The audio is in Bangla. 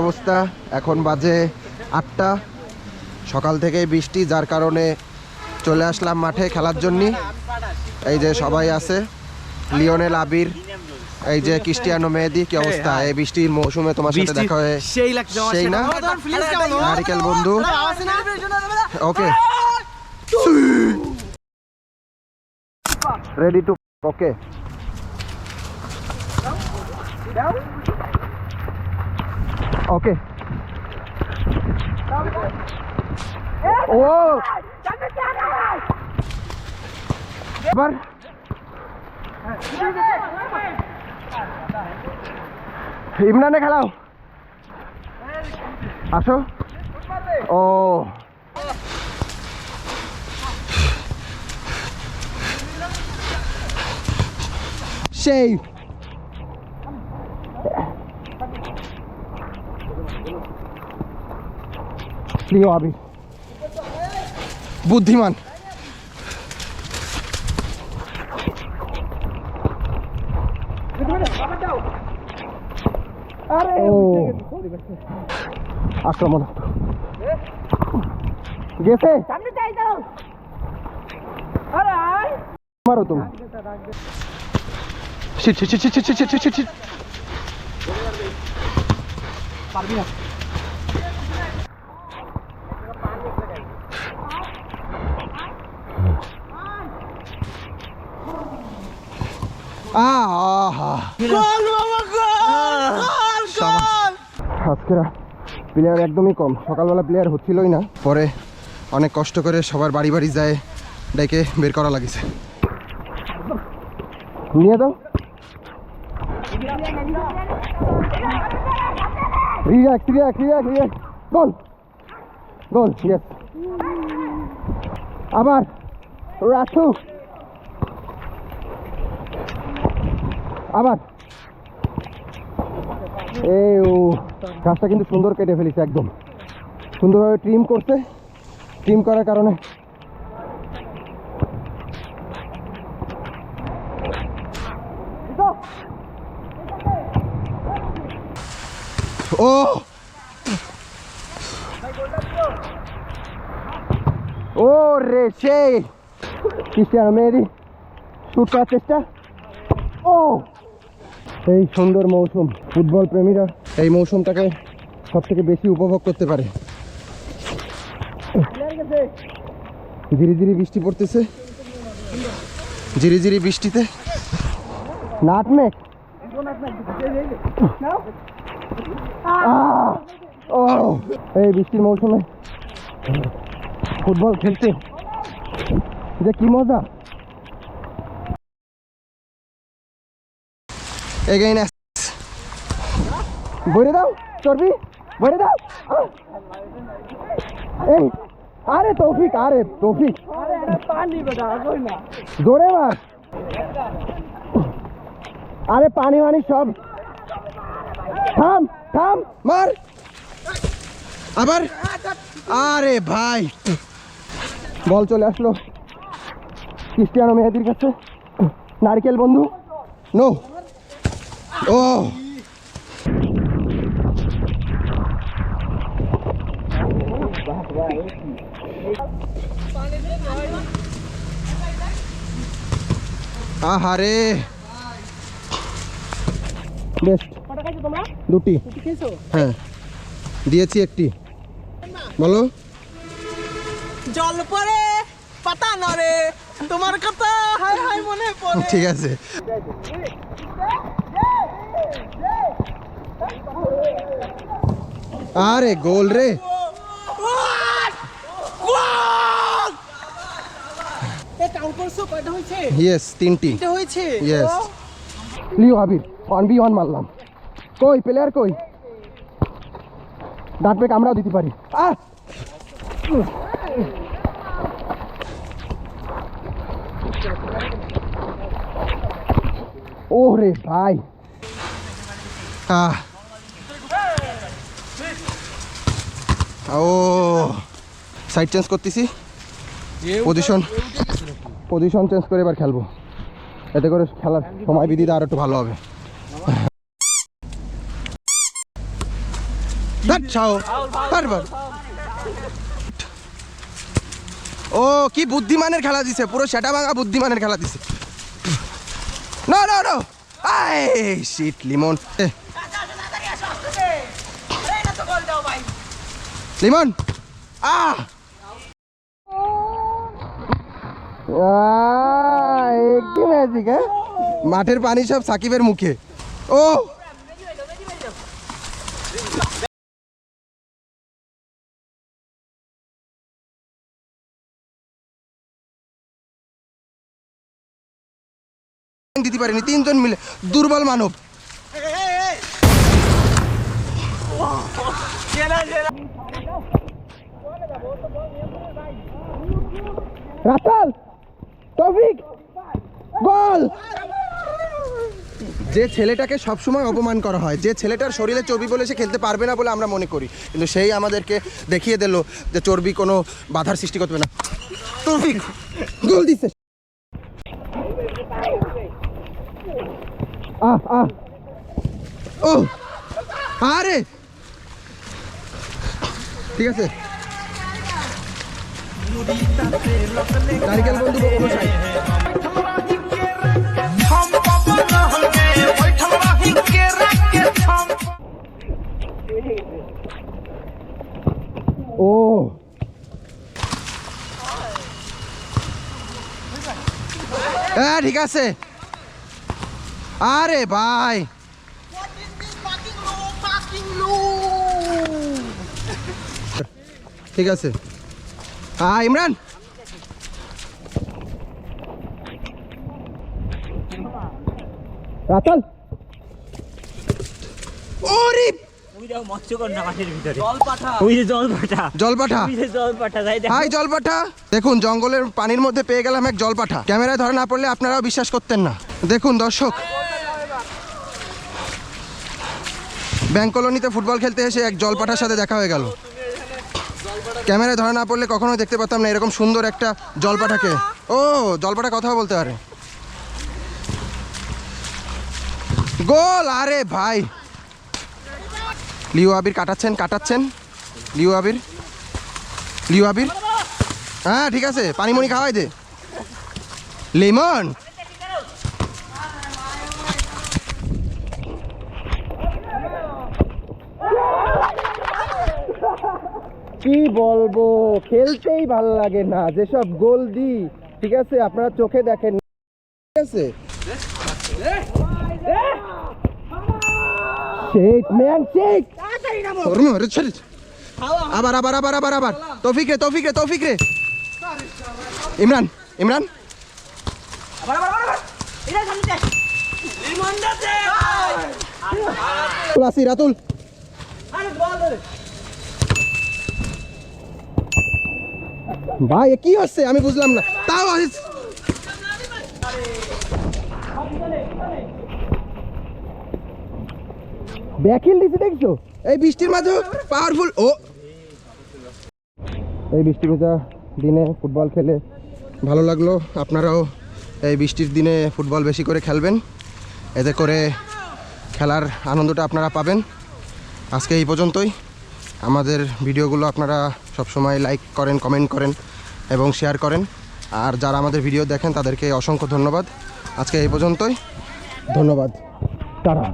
অবস্থা এখন বাজে 8টা। সকাল থেকে বৃষ্টি, যার কারণে চলে আসলাম মাঠে খেলার জন্য। এই যে সবাই আছে, লিওনেল, আবির, এই যে ক্রিস্টিয়ানো, মেহেদি। কি অবস্থা এই বৃষ্টির মৌসুমে তোমার সাথে দেখা হয়ে? সেই না নারিকেল বন্ধু। ওকে, রেডি টু ওকে। ওকে, ও এবার ইমরানে খেলাও, আসো। ও সেই লিও, আবির বুদ্ধিমান। আক্রমণ গেছে, মারো তুমি। পারবি না। আজকের প্লেয়ার একদমই কম, সকালবেলা প্লেয়ার হচ্ছিলই না, পরে অনেক কষ্ট করে সবার বাড়ি বাড়ি যায় ডেকে বের করা লাগিছে। নিয়ে দাও, গোল গোল, ইয়েস। আবার রাখু, আবার এই গাছটা কিন্তু সুন্দর কেটে ফেলেছে, একদম সুন্দরভাবে ট্রিম করছে। ট্রিম করার কারণে ও ও রে, সেই ক্রিস্টিয়ানো মেহেদি শুট করার চেষ্টা। ও এই সুন্দর মৌসুম, ফুটবল প্রেমীরা এই মৌসুমটাকে সব থেকে বেশি উপভোগ করতে পারে। ধীরে ধীরে বৃষ্টি পড়তেছে, ধীরে ধীরে বৃষ্টিতে নাটমেক। এই বৃষ্টির মৌসুমে ফুটবল খেলতে যে কি মজা। এগেইন বইরে দাও, চর্বি বইরে দাও। এই আরে তৌফিক, আরে তৌফিক জোরে মার। আরে পানি মানি সব, থাম থাম, মার আবার। আরে ভাই, বল চলে আসলো ক্রিস্টিয়ানো মেহেদির কাছে। নারকেল বন্ধু, নো। ও আহারে, বেস্ট দুটি। হ্যাঁ দিয়েছি একটি। বলো। জল পড়ে পাতা নড়ে, তোমার কথা হায় হায় মনে পড়ে। ঠিক আছে, আরে গোল রে। ইয়েস, তিনটি হয়েছে। ইয়েস। লিও, আবির 1v1 মারলাম। কই প্লেয়ার কই? ডাট ব্রেক আমরাও দিতে পারি। ওরে ভাই, ও সাইড চেঞ্জ করতেছি, পজিশন চেঞ্জ করে এবার খেলবো, এতে করে খেলার সময় বিধিটা আর একটু ভালো হবে। ছাও বারবার। ও কি বুদ্ধিমানের খেলা দিছে, পুরো সেটা ভাঙা বুদ্ধিমানের খেলা দিছে। নো নো নো, আই শিট লিমন, লিমন কি ম্যাজিক, হ্যাঁ মাঠের পানি সব সাকিবের মুখে। ও দিতে পারেনি, তিনজন মিলে দুর্বল মানব। রাতাল তৌফিক গোল। যে ছেলেটাকে সবসময় অপমান করা হয়, যে ছেলেটার শরীরে চর্বি বলে সে খেলতে পারবে না বলে আমরা মনে করি, কিন্তু সেই আমাদেরকে দেখিয়ে দিল যে চর্বি কোনো বাধার সৃষ্টি করবে না। তৌফিক গোল দিচ্ছে। ও আরে ঠিক আছে, নারিকেল বন্ধু অনুসারী। ও হ্যাঁ ঠিক আছে। আরে ভাই ঠিক আছে। হ্যাঁ ইমরান, রাতাল ওরে জলপাঠা, হাই জলপাঠা। দেখুন জঙ্গলের পানির মধ্যে পেয়ে গেলাম এক জলপাঠা। ক্যামেরায় ধরা না পড়লে আপনারাও বিশ্বাস করতেন না। দেখুন দর্শক, ব্যাংক কলোনিতে ফুটবল খেলতে এসে এক জলপাঠার সাথে দেখা হয়ে গেল। ক্যামেরায় ধরা না পড়লে কখনোই দেখতে পারতাম না এরকম সুন্দর একটা জলপাঠাকে। ও জলপাঠা কথা বলতে পারে। গোল। আরে ভাই লিও আবির কাটাচ্ছেন লিও আবির হ্যাঁ ঠিক আছে, পানিমণি খাওয়াই দে। লিমন কি বলবো, খেলতেই ভালো লাগে না, যেসব গোল দি ঠিক আছে আপনারা চোখে দেখেন, ঠিক আছে। আবার আবার আবার আবার আবার তৌফিক রে ইমরান রাতুল ভাই কি হচ্ছে আমি বুঝলাম না। তাও ব্যাকিল দিতে দেখছো এই বৃষ্টির মাঝে পাওয়ারফুল। ও এই বৃষ্টি ভেজা দিনে ফুটবল খেলে ভালো লাগলো। আপনারাও এই বৃষ্টির দিনে ফুটবল বেশি করে খেলবেন, এতে করে খেলার আনন্দটা আপনারা পাবেন। আজকে এই পর্যন্তই। আমাদের ভিডিওগুলো আপনারা সবসময় লাইক করেন, কমেন্ট করেন এবং শেয়ার করেন। আর যারা আমাদের ভিডিও দেখেন তাদেরকে অসংখ্য ধন্যবাদ। আজকে এই পর্যন্তই, ধন্যবাদ, টাটা।